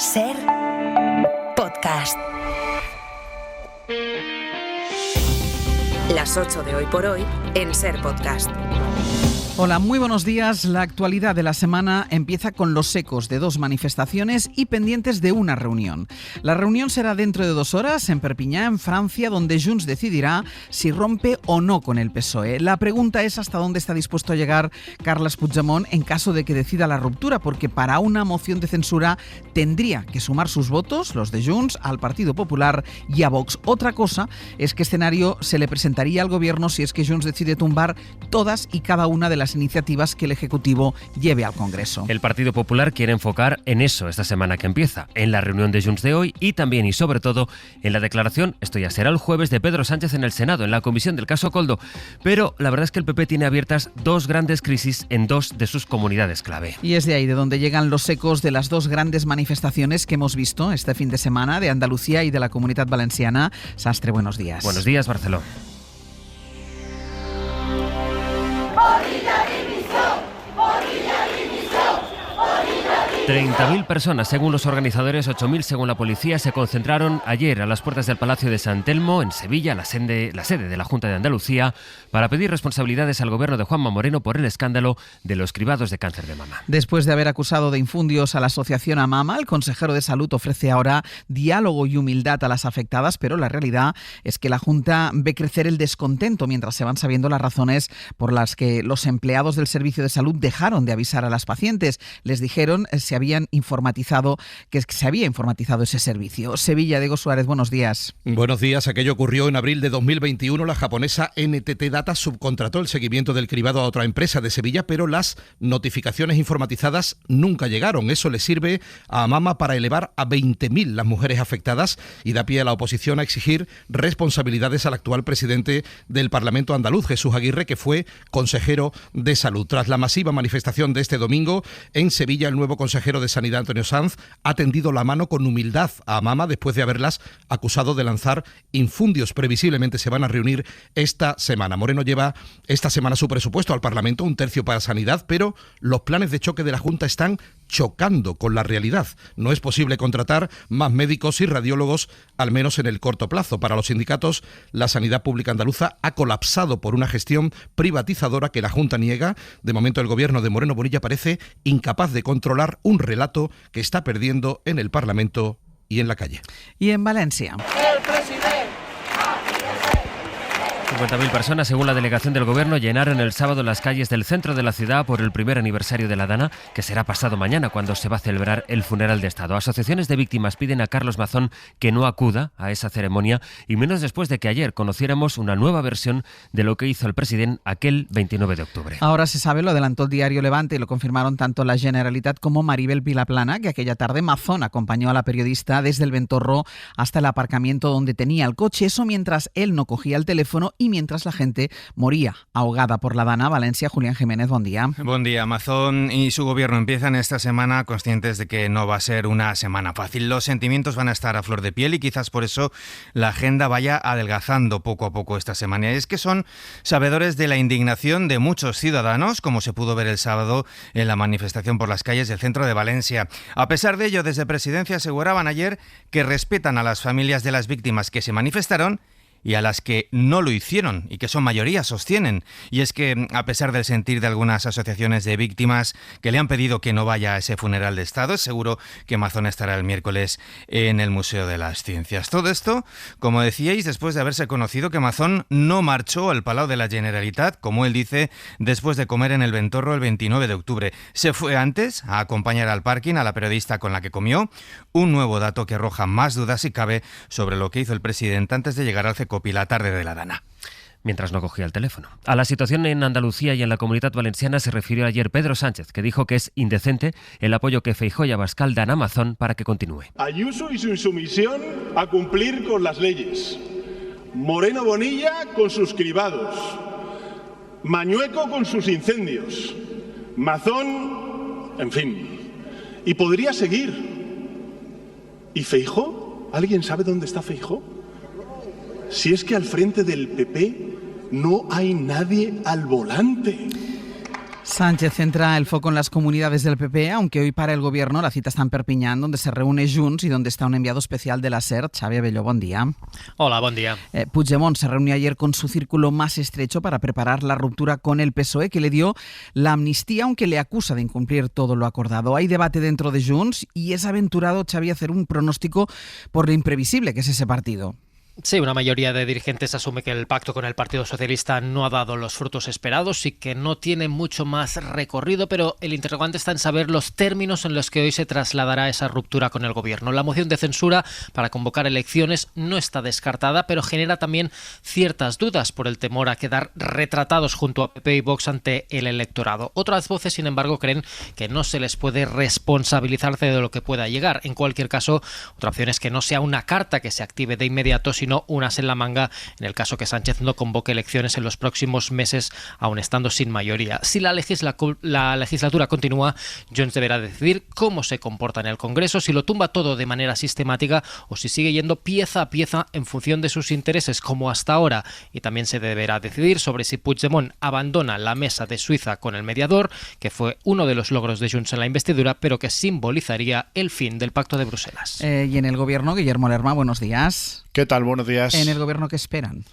Ser Podcast. Las 8 de hoy por hoy en Ser Podcast. Hola, muy buenos días. La actualidad de la semana empieza con los ecos de dos manifestaciones y pendientes de una reunión. La reunión será dentro de 2 horas en Perpiñá, en Francia, donde Junts decidirá si rompe o no con el PSOE. La pregunta es hasta dónde está dispuesto a llegar Carles Puigdemont en caso de que decida la ruptura, porque para una moción de censura tendría que sumar sus votos, los de Junts, al Partido Popular y a Vox. Otra cosa es qué escenario se le presentaría al gobierno si es que Junts decide tumbar todas y cada una de las iniciativas que el Ejecutivo lleve al Congreso. El Partido Popular quiere enfocar en eso esta semana que empieza, en la reunión de Junts de hoy y también y sobre todo en la declaración, esto ya será el jueves, de Pedro Sánchez en el Senado, en la comisión del caso Koldo. Pero la verdad es que el PP tiene abiertas 2 grandes crisis en 2 de sus comunidades clave. Y es de ahí de donde llegan los ecos de las 2 grandes manifestaciones que hemos visto este fin de semana, de Andalucía y de la Comunidad Valenciana. Sastre, buenos días. Buenos días, Barcelona. 30.000 personas, según los organizadores, 8.000 según la policía, se concentraron ayer a las puertas del Palacio de San Telmo, en Sevilla, la sede de la Junta de Andalucía, para pedir responsabilidades al gobierno de Juanma Moreno por el escándalo de los cribados de cáncer de mama. Después de haber acusado de infundios a la asociación AMAMA, el consejero de Salud ofrece ahora diálogo y humildad a las afectadas, pero la realidad es que la Junta ve crecer el descontento mientras se van sabiendo las razones por las que los empleados del Servicio de Salud dejaron de avisar a las pacientes. Les dijeron que se había informatizado ese servicio. Sevilla, Diego Suárez, buenos días. Buenos días. Aquello ocurrió en abril de 2021. La japonesa NTT Data subcontrató el seguimiento del cribado a otra empresa de Sevilla, pero las notificaciones informatizadas nunca llegaron. Eso le sirve a AMAMA para elevar a 20.000 las mujeres afectadas y da pie a la oposición a exigir responsabilidades al actual presidente del Parlamento andaluz, Jesús Aguirre, que fue consejero de Salud. Tras la masiva manifestación de este domingo, en Sevilla, el nuevo consejero de Sanidad, Antonio Sanz, ha tendido la mano con humildad a AMAMA después de haberlas acusado de lanzar infundios. Previsiblemente se van a reunir esta semana. Moreno lleva esta semana su presupuesto al Parlamento, 1/3 para Sanidad, pero los planes de choque de la Junta están chocando con la realidad. No es posible contratar más médicos y radiólogos, al menos en el corto plazo. Para los sindicatos, la sanidad pública andaluza ha colapsado por una gestión privatizadora que la Junta niega. De momento, el gobierno de Moreno Bonilla parece incapaz de controlar un relato que está perdiendo en el Parlamento y en la calle. Y en Valencia. 50.000 personas, según la delegación del gobierno, llenaron el sábado las calles del centro de la ciudad por el primer aniversario de la Dana, que será pasado mañana cuando se va a celebrar el funeral de Estado. Asociaciones de víctimas piden a Carlos Mazón que no acuda a esa ceremonia, y menos después de que ayer conociéramos una nueva versión de lo que hizo el presidente aquel 29 de octubre. Ahora se sabe, lo adelantó el diario Levante y lo confirmaron tanto la Generalitat como Maribel Vilaplana, que aquella tarde Mazón acompañó a la periodista desde el Ventorro hasta el aparcamiento donde tenía el coche. Eso mientras él no cogía el teléfono y mientras la gente moría ahogada por la Dana. Valencia, Julián Jiménez, buen día. Buen día. Mazón y su gobierno empiezan esta semana conscientes de que no va a ser una semana fácil. Los sentimientos van a estar a flor de piel y quizás por eso la agenda vaya adelgazando poco a poco esta semana. Y es que son sabedores de la indignación de muchos ciudadanos, como se pudo ver el sábado en la manifestación por las calles del centro de Valencia. A pesar de ello, desde Presidencia aseguraban ayer que respetan a las familias de las víctimas que se manifestaron y a las que no lo hicieron y que son mayoría, sostienen. Y es que, a pesar del sentir de algunas asociaciones de víctimas que le han pedido que no vaya a ese funeral de Estado, es seguro que Mazón estará el miércoles en el Museo de las Ciencias. Todo esto, como decíais, después de haberse conocido que Mazón no marchó al Palau de la Generalitat, como él dice, después de comer en el Ventorro el 29 de octubre. Se fue antes a acompañar al parking a la periodista con la que comió, un nuevo dato que arroja más dudas si cabe sobre lo que hizo el presidente antes de llegar al CECOPI la tarde de la Dana. Mientras no cogía el teléfono. A la situación en Andalucía y en la Comunidad Valenciana se refirió ayer Pedro Sánchez, que dijo que es indecente el apoyo que Feijóo y Abascal dan a Mazón para que continúe. Ayuso y su insumisión a cumplir con las leyes. Moreno Bonilla con sus cribados. Mañueco con sus incendios. Mazón, en fin. Y podría seguir. ¿Y Feijóo? ¿Alguien sabe dónde está Feijóo? Si es que al frente del PP no hay nadie al volante. Sánchez centra el foco en las comunidades del PP, aunque hoy para el Gobierno la cita está en Perpiñán, donde se reúne Junts y donde está un enviado especial de la SER, Xavi Abelló, buen día. Hola, buen día. Puigdemont se reunió ayer con su círculo más estrecho para preparar la ruptura con el PSOE, que le dio la amnistía, aunque le acusa de incumplir todo lo acordado. Hay debate dentro de Junts y es aventurado, Xavi, hacer un pronóstico por lo imprevisible que es ese partido. Sí, una mayoría de dirigentes asume que el pacto con el Partido Socialista no ha dado los frutos esperados y que no tiene mucho más recorrido, pero el interrogante está en saber los términos en los que hoy se trasladará esa ruptura con el Gobierno. La moción de censura para convocar elecciones no está descartada, pero genera también ciertas dudas por el temor a quedar retratados junto a PP y Vox ante el electorado. Otras voces, sin embargo, creen que no se les puede responsabilizar de lo que pueda llegar. En cualquier caso, otra opción es que no sea una carta que se active de inmediato, sino unas en la manga en el caso que Sánchez no convoque elecciones en los próximos meses, aun estando sin mayoría. Si la legislatura continúa, Junts deberá decidir cómo se comporta en el Congreso, si lo tumba todo de manera sistemática o si sigue yendo pieza a pieza en función de sus intereses, como hasta ahora. Y también se deberá decidir sobre si Puigdemont abandona la mesa de Suiza con el mediador, que fue uno de los logros de Junts en la investidura, pero que simbolizaría el fin del Pacto de Bruselas. Y en el Gobierno, Guillermo Lerma, buenos días. ¿Qué tal? Buenos días. ¿En el Gobierno qué esperan?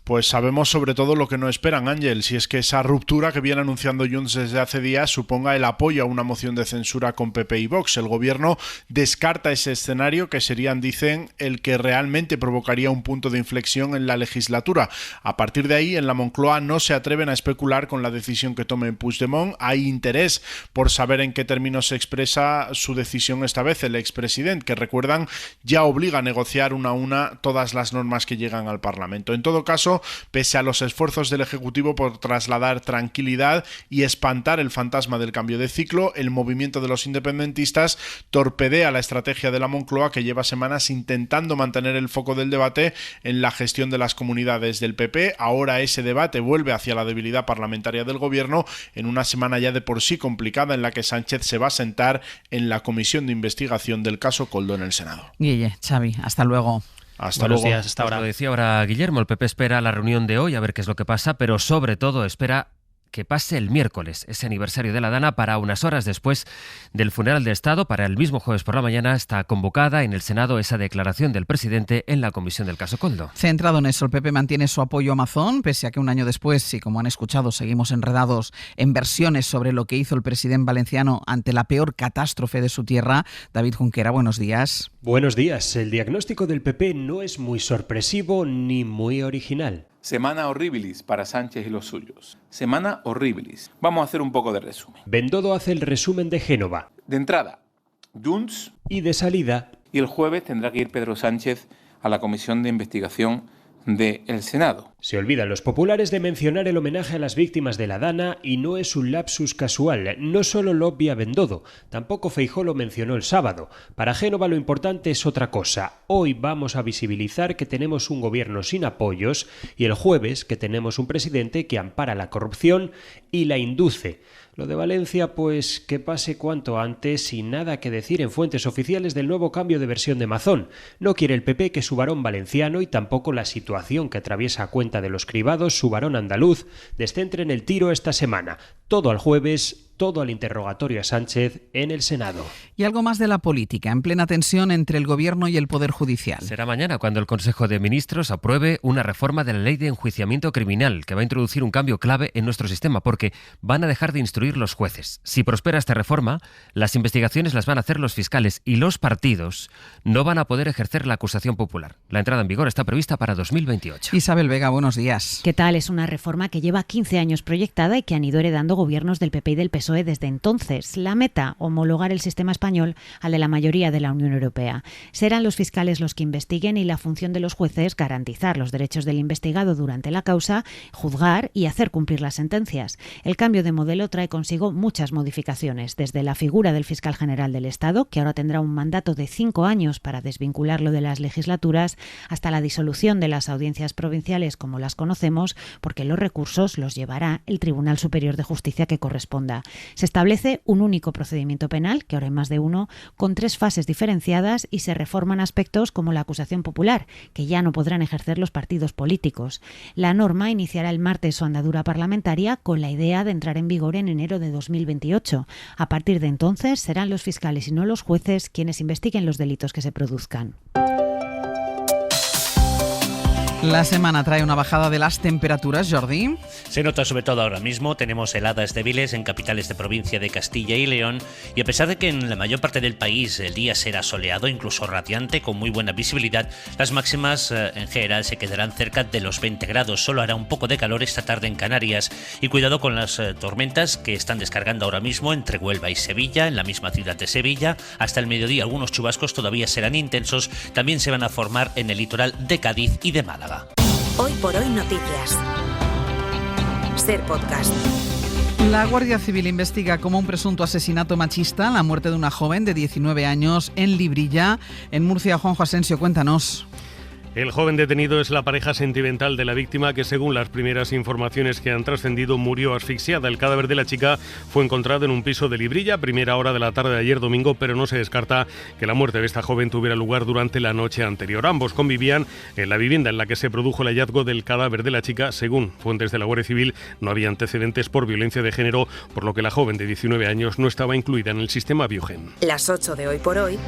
Pues sabemos sobre todo lo que no esperan, Ángel, si es que esa ruptura que viene anunciando Junts desde hace días suponga el apoyo a una moción de censura con PP y Vox. El Gobierno descarta ese escenario que serían, dicen, el que realmente provocaría un punto de inflexión en la legislatura. A partir de ahí, en la Moncloa no se atreven a especular con la decisión que tome Puigdemont. Hay interés por saber en qué términos se expresa su decisión esta vez el expresidente, que recuerdan ya obliga a negociar una a una todas las normas que llegan al Parlamento. En todo caso, pese a los esfuerzos del Ejecutivo por trasladar tranquilidad y espantar el fantasma del cambio de ciclo, el movimiento de los independentistas torpedea la estrategia de la Moncloa, que lleva semanas intentando mantener el foco del debate en la gestión de las comunidades del PP. Ahora ese debate vuelve hacia la debilidad parlamentaria del Gobierno en una semana ya de por sí complicada en la que Sánchez se va a sentar en la comisión de investigación del caso Koldo en el Senado. Guille, Xavi, hasta luego. Hasta Buenos luego. días, hasta ahora. Lo decía ahora Guillermo, el PP espera la reunión de hoy a ver qué es lo que pasa, pero sobre todo espera que pase el miércoles, ese aniversario de la Dana, para unas horas después del funeral de Estado. Para el mismo jueves por la mañana está convocada en el Senado esa declaración del presidente en la comisión del caso Koldo. Centrado en eso, el PP mantiene su apoyo a Mazón, pese a que un año después, y como han escuchado, seguimos enredados en versiones sobre lo que hizo el presidente valenciano ante la peor catástrofe de su tierra. David Junquera, buenos días. Buenos días. El diagnóstico del PP no es muy sorpresivo ni muy original. Semana horribilis para Sánchez y los suyos. Semana horribilis. Vamos a hacer un poco de resumen. Bendodo hace el resumen de Génova. De entrada, Junts. Y de salida. Y el jueves tendrá que ir Pedro Sánchez a la comisión de investigación del Senado. Se olvidan los populares de mencionar el homenaje a las víctimas de la Dana y no es un lapsus casual. No solo lo obvia Bendodo, tampoco Feijóo lo mencionó el sábado. Para Génova lo importante es otra cosa. Hoy vamos a visibilizar que tenemos un gobierno sin apoyos y el jueves que tenemos un presidente que ampara la corrupción y la induce. Lo de Valencia, pues que pase cuanto antes y nada que decir en fuentes oficiales del nuevo cambio de versión de Mazón. No quiere el PP que su varón valenciano y tampoco la situación que atraviesa a cuenta de los cribados su varón andaluz descentren el tiro esta semana. Todo al jueves, todo al interrogatorio a Sánchez en el Senado. Y algo más de la política, en plena tensión entre el Gobierno y el Poder Judicial. Será mañana cuando el Consejo de Ministros apruebe una reforma de la Ley de Enjuiciamiento Criminal que va a introducir un cambio clave en nuestro sistema, porque van a dejar de instruir los jueces. Si prospera esta reforma, las investigaciones las van a hacer los fiscales y los partidos no van a poder ejercer la acusación popular. La entrada en vigor está prevista para 2028. Isabel Vega, buenos días. ¿Qué tal? Es una reforma que lleva 15 años proyectada y que han ido heredando gobiernos del PP y del PSOE desde entonces. La meta, homologar el sistema español al de la mayoría de la Unión Europea. Serán los fiscales los que investiguen y la función de los jueces garantizar los derechos del investigado durante la causa, juzgar y hacer cumplir las sentencias. El cambio de modelo trae consigo muchas modificaciones, desde la figura del fiscal general del Estado, que ahora tendrá un mandato de 5 años para desvincularlo de las legislaturas, hasta la disolución de las audiencias provinciales como las conocemos, porque los recursos los llevará el Tribunal Superior de Justicia que corresponda. Se establece un único procedimiento penal, que ahora hay más de uno, con 3 fases diferenciadas y se reforman aspectos como la acusación popular, que ya no podrán ejercer los partidos políticos. La norma iniciará el martes su andadura parlamentaria con la idea de entrar en vigor en enero de 2028. A partir de entonces serán los fiscales y no los jueces quienes investiguen los delitos que se produzcan. La semana trae una bajada de las temperaturas, Jordi. Se nota sobre todo ahora mismo, tenemos heladas débiles en capitales de provincia de Castilla y León, y a pesar de que en la mayor parte del país el día será soleado, incluso radiante, con muy buena visibilidad, las máximas en general se quedarán cerca de los 20 grados. Solo hará un poco de calor esta tarde en Canarias, y cuidado con las tormentas que están descargando ahora mismo entre Huelva y Sevilla, en la misma ciudad de Sevilla. Hasta el mediodía algunos chubascos todavía serán intensos, también se van a formar en el litoral de Cádiz y de Málaga. Hoy por hoy noticias. Ser Podcast. La Guardia Civil investiga como un presunto asesinato machista la muerte de una joven de 19 años en Librilla, en Murcia. Juanjo Asensio, cuéntanos. El joven detenido es la pareja sentimental de la víctima que, según las primeras informaciones que han trascendido, murió asfixiada. El cadáver de la chica fue encontrado en un piso de Librilla a primera hora de la tarde de ayer domingo, pero no se descarta que la muerte de esta joven tuviera lugar durante la noche anterior. Ambos convivían en la vivienda en la que se produjo el hallazgo del cadáver de la chica. Según fuentes de la Guardia Civil, no había antecedentes por violencia de género, por lo que la joven de 19 años no estaba incluida en el sistema Biogen. Las 8 de Hoy por Hoy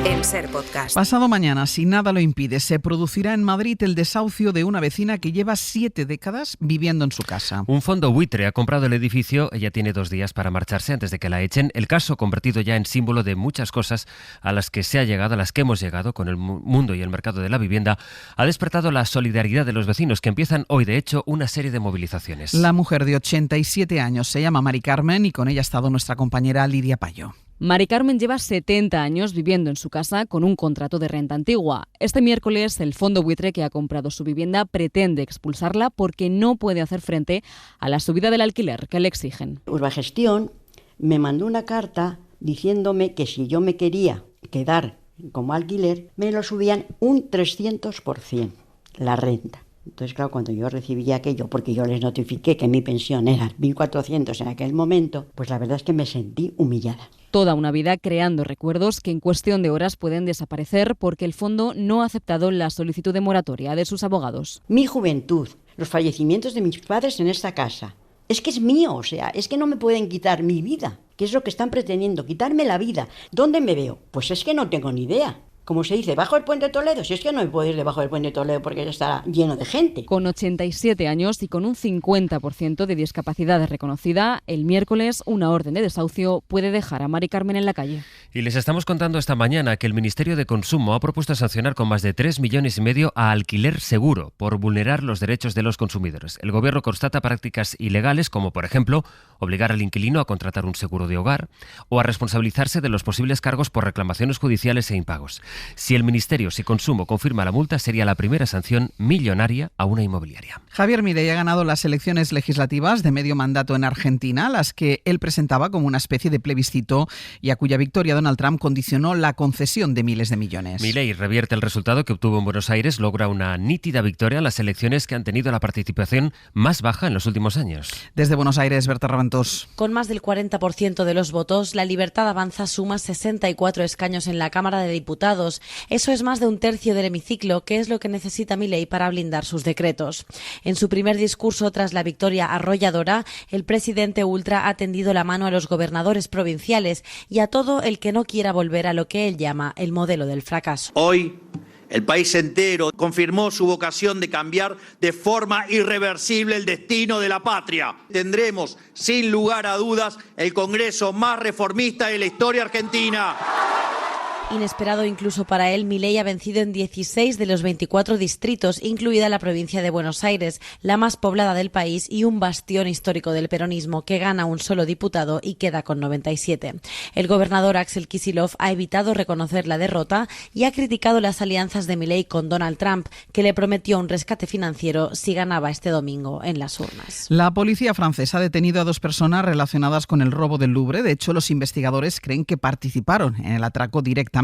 en Ser Podcast. Pasado mañana, si nada lo impide, se producirá en Madrid el desahucio de una vecina que lleva 7 décadas viviendo en su casa. Un fondo buitre ha comprado el edificio. Ella tiene 2 días para marcharse antes de que la echen. El caso, convertido ya en símbolo de muchas cosas a las que se ha llegado, a las que hemos llegado con el mundo y el mercado de la vivienda, ha despertado la solidaridad de los vecinos, que empiezan hoy, de hecho, una serie de movilizaciones. La mujer de 87 años se llama Mari Carmen y con ella ha estado nuestra compañera Lidia Payo. Mari Carmen lleva 70 años viviendo en su casa con un contrato de renta antigua. Este miércoles, el fondo buitre que ha comprado su vivienda pretende expulsarla porque no puede hacer frente a la subida del alquiler que le exigen. Urbagestión me mandó una carta diciéndome que si yo me quería quedar como alquiler, me lo subían un 300% la renta. Entonces, claro, cuando yo recibí aquello, porque yo les notifiqué que mi pensión era 1.400 en aquel momento, pues la verdad es que me sentí humillada. Toda una vida creando recuerdos que en cuestión de horas pueden desaparecer porque el fondo no ha aceptado la solicitud de moratoria de sus abogados. Mi juventud, los fallecimientos de mis padres en esta casa, es que es mío, o sea, es que no me pueden quitar mi vida, que es lo que están pretendiendo, quitarme la vida. ¿Dónde me veo? Pues es que no tengo ni idea. Como se dice, ¿bajo el puente de Toledo? Si es que no me puedo ir debajo del puente de Toledo porque ya estará lleno de gente. Con 87 años y con un 50% de discapacidad reconocida, el miércoles una orden de desahucio puede dejar a Mari Carmen en la calle. Y les estamos contando esta mañana que el Ministerio de Consumo ha propuesto sancionar con más de 3,5 millones a Alquiler Seguro por vulnerar los derechos de los consumidores. El Gobierno constata prácticas ilegales como, por ejemplo, obligar al inquilino a contratar un seguro de hogar o a responsabilizarse de los posibles cargos por reclamaciones judiciales e impagos. Si el Ministerio de Consumo confirma la multa, sería la primera sanción millonaria a una inmobiliaria. Javier Milei ha ganado las elecciones legislativas de medio mandato en Argentina, las que él presentaba como una especie de plebiscito y a cuya victoria Donald Trump condicionó la concesión de miles de millones. Milei revierte el resultado que obtuvo en Buenos Aires, logra una nítida victoria en las elecciones que han tenido la participación más baja en los últimos años. Desde Buenos Aires, Berta Raventós. Con más del 40% de los votos, La Libertad Avanza suma 64 escaños en la Cámara de Diputados. Eso es más de un tercio del hemiciclo, que es lo que necesita Milei para blindar sus decretos. En su primer discurso tras la victoria arrolladora, el presidente ultra ha tendido la mano a los gobernadores provinciales y a todo el que no quiera volver a lo que él llama el modelo del fracaso. Hoy, el país entero confirmó su vocación de cambiar de forma irreversible el destino de la patria. Tendremos, sin lugar a dudas, el Congreso más reformista de la historia argentina. Inesperado incluso para él, Milei ha vencido en 16 de los 24 distritos, incluida la provincia de Buenos Aires, la más poblada del país y un bastión histórico del peronismo, que gana un solo diputado y queda con 97. El gobernador Axel Kicillof ha evitado reconocer la derrota y ha criticado las alianzas de Milei con Donald Trump, que le prometió un rescate financiero si ganaba este domingo en las urnas. La policía francesa ha detenido a 2 personas relacionadas con el robo del Louvre. De hecho, los investigadores creen que participaron en el atraco directamente.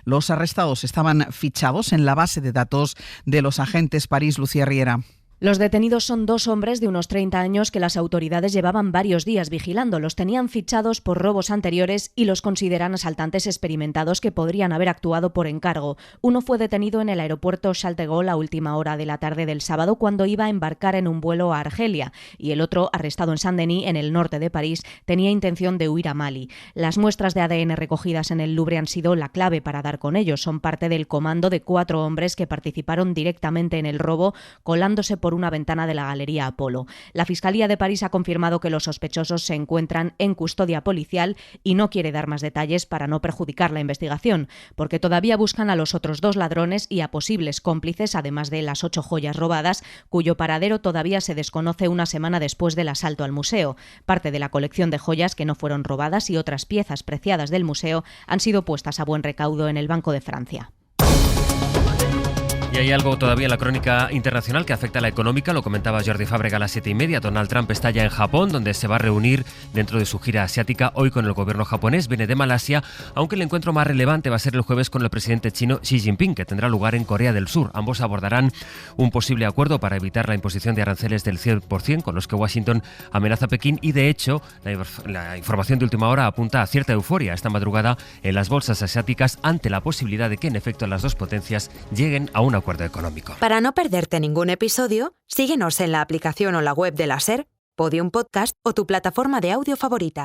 Los arrestados estaban fichados en la base de datos de los agentes París. Lucía Riera. Los detenidos son 2 hombres de unos 30 años que las autoridades llevaban varios días vigilando. Los tenían fichados por robos anteriores y los consideran asaltantes experimentados que podrían haber actuado por encargo. Uno fue detenido en el aeropuerto Charles de Gaulle a última hora de la tarde del sábado cuando iba a embarcar en un vuelo a Argelia, y el otro, arrestado en Saint-Denis, en el norte de París, tenía intención de huir a Mali. Las muestras de ADN recogidas en el Louvre han sido la clave para dar con ellos. Son parte del comando de 4 hombres que participaron directamente en el robo, colándose por una ventana de la Galería Apolo. La Fiscalía de París ha confirmado que los sospechosos se encuentran en custodia policial y no quiere dar más detalles para no perjudicar la investigación, porque todavía buscan a los otros 2 ladrones y a posibles cómplices, además de las 8 joyas robadas, cuyo paradero todavía se desconoce una semana después del asalto al museo. Parte de la colección de joyas que no fueron robadas y otras piezas preciadas del museo han sido puestas a buen recaudo en el Banco de Francia. Y hay algo todavía en la crónica internacional que afecta a la económica, lo comentaba Jordi Fábrega a las 7:30. Donald Trump está ya en Japón, donde se va a reunir dentro de su gira asiática hoy con el gobierno japonés. Viene de Malasia, aunque el encuentro más relevante va a ser el jueves con el presidente chino Xi Jinping, que tendrá lugar en Corea del Sur. Ambos abordarán un posible acuerdo para evitar la imposición de aranceles del 100% con los que Washington amenaza a Pekín, y de hecho la información de última hora apunta a cierta euforia esta madrugada en las bolsas asiáticas ante la posibilidad de que en efecto las dos potencias lleguen a un acuerdo económico. Para no perderte ningún episodio, síguenos en la aplicación o la web de la SER, Podium Podcast o tu plataforma de audio favorita.